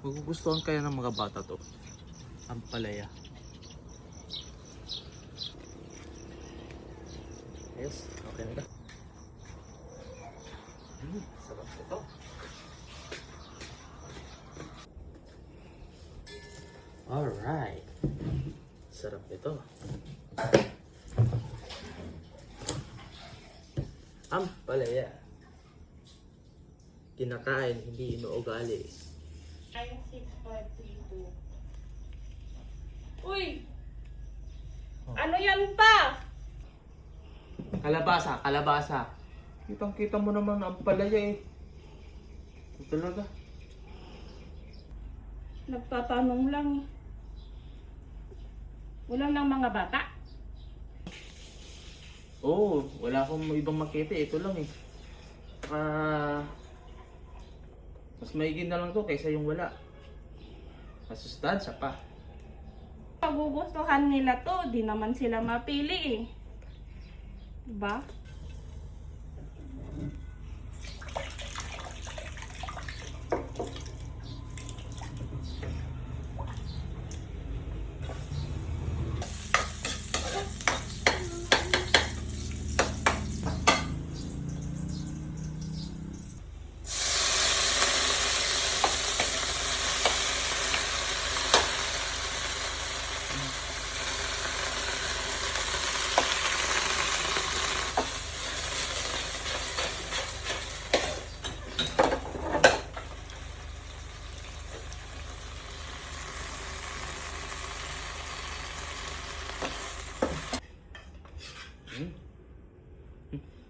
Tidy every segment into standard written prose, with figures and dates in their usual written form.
Magugustuhan kaya ng mga bata to. Ang palaya. Yes, okay na ba? Sarap ito. Alright. Sarap ito. Ang palaya. Kinakain, hindi inuugali. 96532. Uy! Ano yan pa? Kalabasa, kalabasa. Kitang-kita mo naman ang palaya eh. Ito talaga. Nagtatanong lang. Walang ng mga bata. Oo, wala akong ibang makita eh. Ito lang eh. Mas maigin na lang to kaysa yung wala. Masustansya pa. Pagugustuhan nila to, di naman sila mapili eh. Diba?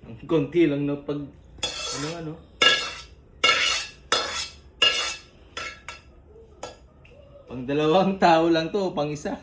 Ang konti lang na pag... Ano? Pang dalawang tao lang to, pang isa.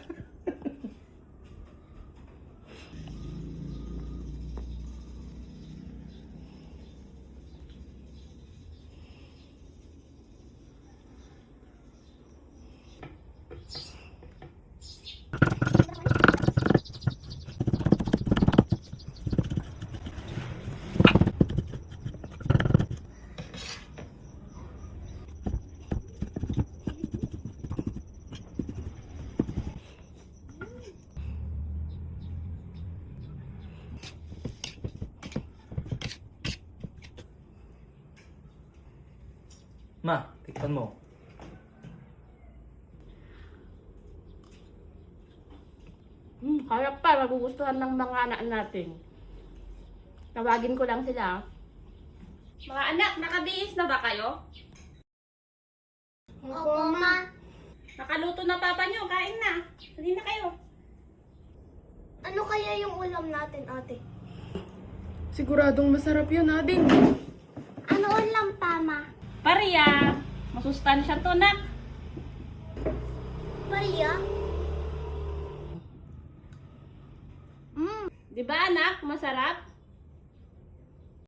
Ma, tikpan mo. Kaya pa, magugustuhan ng mga anak natin. Tawagin ko lang sila. Mga anak, nakabihis na ba kayo? Opo, Ma. Nakaluto na papa nyo, kain na. Hindi na kayo. Ano kaya yung ulam natin, ate? Siguradong masarap yun, Ading. Ano ulam, Tama? Paria, masustansya to nak. Maria? Di ba anak, masarap?